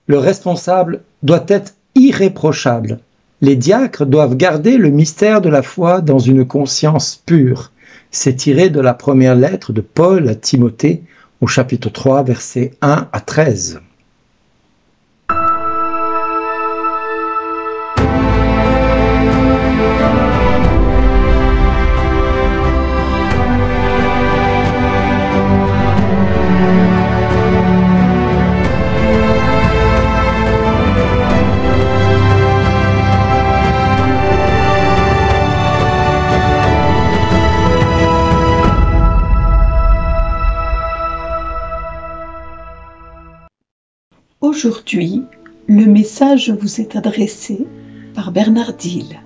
le responsable doit être irréprochable. Les diacres doivent garder le mystère de la foi dans une conscience pure. C'est tiré de la première lettre de Paul à Timothée au chapitre 3, versets 1 à 13. Aujourd'hui, le message vous est adressé par Bernard Dill.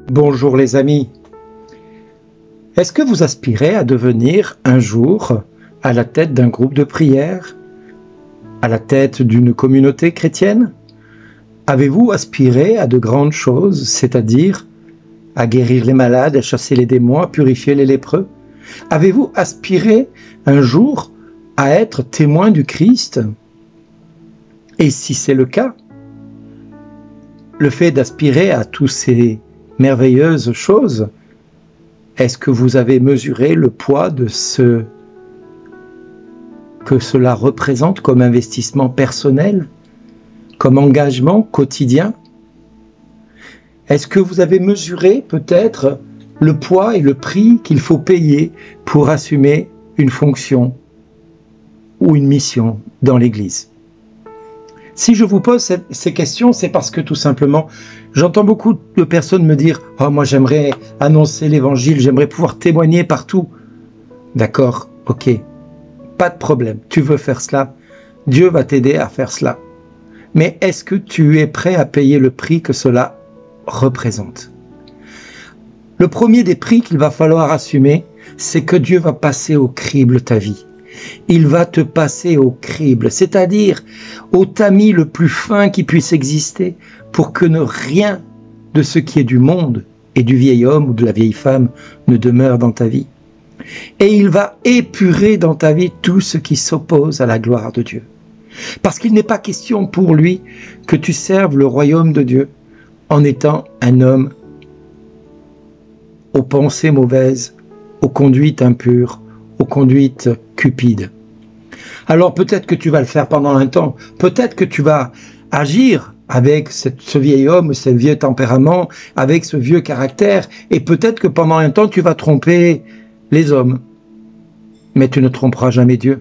Bonjour les amis. Est-ce que vous aspirez à devenir un jour à la tête d'un groupe de prière, à la tête d'une communauté chrétienne? Avez-vous aspiré à de grandes choses, c'est-à-dire à guérir les malades, à chasser les démons, à purifier les lépreux? Avez-vous aspiré un jour à être témoin du Christ? Et si c'est le cas, le fait d'aspirer à toutes ces merveilleuses choses, est-ce que vous avez mesuré le poids de ce que cela représente comme investissement personnel, comme engagement quotidien? Est-ce que vous avez mesuré peut-être le poids et le prix qu'il faut payer pour assumer une fonction ou une mission dans l'Église? Si je vous pose ces questions, c'est parce que tout simplement, j'entends beaucoup de personnes me dire « Oh, moi j'aimerais annoncer l'Évangile, j'aimerais pouvoir témoigner partout. » D'accord, ok, pas de problème, tu veux faire cela, Dieu va t'aider à faire cela. Mais est-ce que tu es prêt à payer le prix que cela représente? Le premier des prix qu'il va falloir assumer, c'est que Dieu va passer au crible ta vie. Il va te passer au crible, c'est-à-dire au tamis le plus fin qui puisse exister pour que rien de ce qui est du monde et du vieil homme ou de la vieille femme ne demeure dans ta vie. Et il va épurer dans ta vie tout ce qui s'oppose à la gloire de Dieu. Parce qu'il n'est pas question pour lui que tu serves le royaume de Dieu en étant un homme aux pensées mauvaises, aux conduites impures, aux conduites cupides. Alors peut-être que tu vas le faire pendant un temps, peut-être que tu vas agir avec ce vieil homme, ce vieux tempérament, avec ce vieux caractère, et peut-être que pendant un temps tu vas tromper les hommes, mais tu ne tromperas jamais Dieu.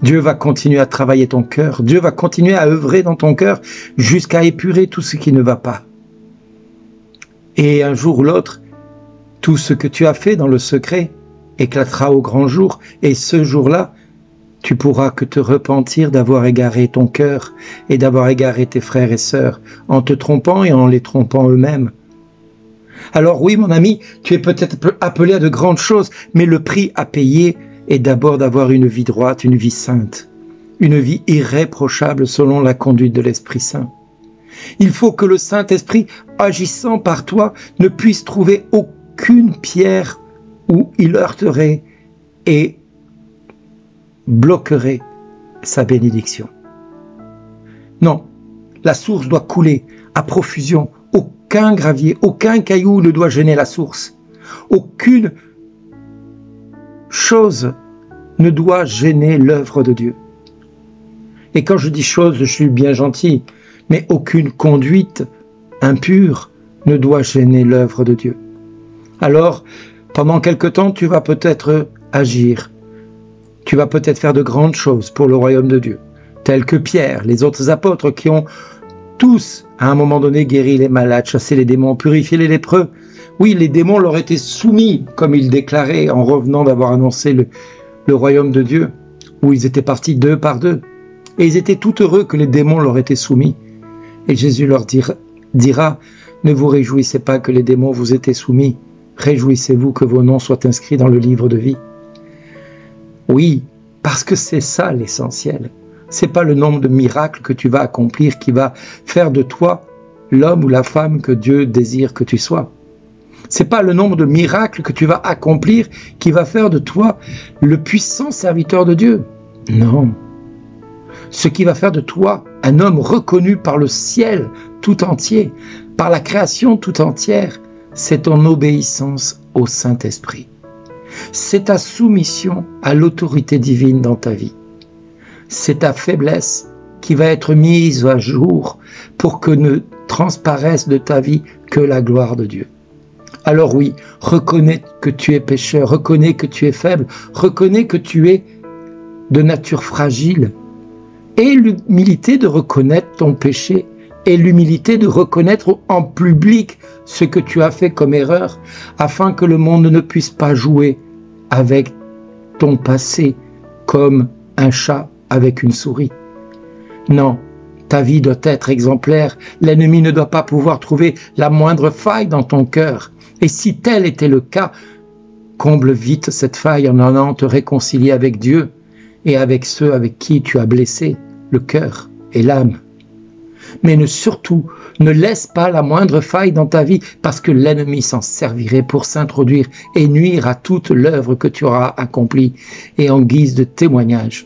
Dieu va continuer à travailler ton cœur, Dieu va continuer à œuvrer dans ton cœur jusqu'à épurer tout ce qui ne va pas. Et un jour ou l'autre, tout ce que tu as fait dans le secret éclatera au grand jour, et ce jour-là, tu pourras que te repentir d'avoir égaré ton cœur et d'avoir égaré tes frères et sœurs en te trompant et en les trompant eux-mêmes. Alors oui, mon ami, tu es peut-être appelé à de grandes choses, mais le prix à payer est d'abord d'avoir une vie droite, une vie sainte, une vie irréprochable selon la conduite de l'Esprit Saint. Il faut que le Saint-Esprit, agissant par toi, ne puisse trouver aucune pierre où il heurterait et bloquerait sa bénédiction. Non, la source doit couler à profusion. Aucun gravier, aucun caillou ne doit gêner la source. Aucune chose ne doit gêner l'œuvre de Dieu. Et quand je dis chose, je suis bien gentil, mais aucune conduite impure ne doit gêner l'œuvre de Dieu. Alors, pendant quelque temps, tu vas peut-être agir. Tu vas peut-être faire de grandes choses pour le royaume de Dieu, tels que Pierre, les autres apôtres qui ont tous, à un moment donné, guéri les malades, chassé les démons, purifié les lépreux. Oui, les démons leur étaient soumis, comme ils déclaraient en revenant d'avoir annoncé le royaume de Dieu, où ils étaient partis deux par deux. Et ils étaient tout heureux que les démons leur étaient soumis. Et Jésus leur dira, ne vous réjouissez pas que les démons vous étaient soumis, réjouissez-vous que vos noms soient inscrits dans le livre de vie. Oui, parce que c'est ça l'essentiel. C'est pas le nombre de miracles que tu vas accomplir qui va faire de toi l'homme ou la femme que Dieu désire que tu sois. C'est pas le nombre de miracles que tu vas accomplir qui va faire de toi le puissant serviteur de Dieu. Non. Ce qui va faire de toi un homme reconnu par le ciel tout entier, par la création tout entière, c'est ton obéissance au Saint-Esprit. C'est ta soumission à l'autorité divine dans ta vie. C'est ta faiblesse qui va être mise à jour pour que ne transparaisse de ta vie que la gloire de Dieu. Alors oui, reconnais que tu es pécheur, reconnais que tu es faible, reconnais que tu es de nature fragile. Et l'humilité de reconnaître ton péché, et l'humilité de reconnaître en public ce que tu as fait comme erreur, afin que le monde ne puisse pas jouer avec ton passé comme un chat avec une souris. Non, ta vie doit être exemplaire. L'ennemi ne doit pas pouvoir trouver la moindre faille dans ton cœur. Et si tel était le cas, comble vite cette faille en allant te réconcilier avec Dieu et avec ceux avec qui tu as blessé le cœur et l'âme. Mais surtout, ne laisse pas la moindre faille dans ta vie, parce que l'ennemi s'en servirait pour s'introduire et nuire à toute l'œuvre que tu auras accomplie. Et en guise de témoignage,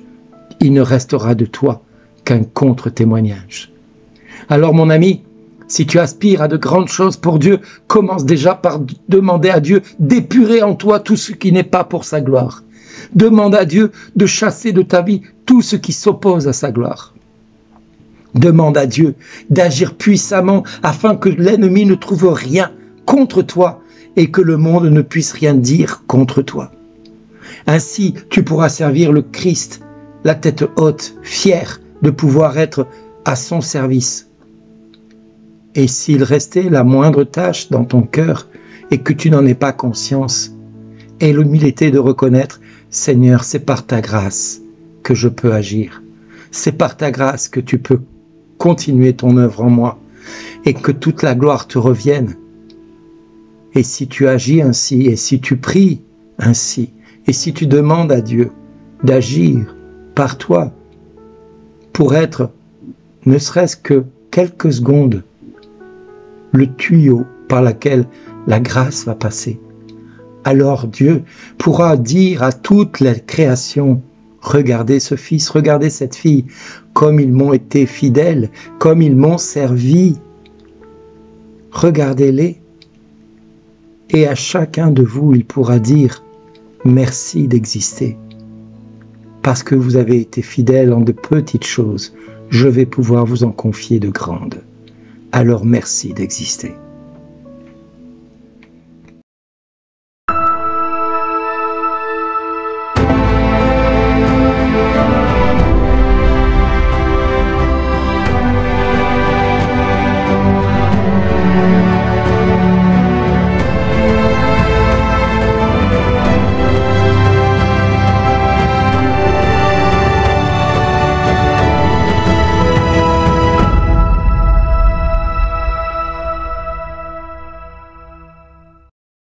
il ne restera de toi qu'un contre-témoignage. Alors mon ami, si tu aspires à de grandes choses pour Dieu, commence déjà par demander à Dieu d'épurer en toi tout ce qui n'est pas pour sa gloire. Demande à Dieu de chasser de ta vie tout ce qui s'oppose à sa gloire. Demande à Dieu d'agir puissamment afin que l'ennemi ne trouve rien contre toi et que le monde ne puisse rien dire contre toi. Ainsi, tu pourras servir le Christ, la tête haute, fier de pouvoir être à son service. Et s'il restait la moindre tâche dans ton cœur et que tu n'en aies pas conscience, aie l'humilité de reconnaître, Seigneur, c'est par ta grâce que je peux agir. C'est par ta grâce que tu peux continuer ton œuvre en moi et que toute la gloire te revienne. Et si tu agis ainsi, et si tu pries ainsi, et si tu demandes à Dieu d'agir par toi pour être, ne serait-ce que quelques secondes, le tuyau par lequel la grâce va passer, alors Dieu pourra dire à toute la création, regardez ce fils, regardez cette fille, comme ils m'ont été fidèles, comme ils m'ont servi. Regardez-les. Et à chacun de vous, il pourra dire, merci d'exister. Parce que vous avez été fidèles en de petites choses, je vais pouvoir vous en confier de grandes. Alors merci d'exister.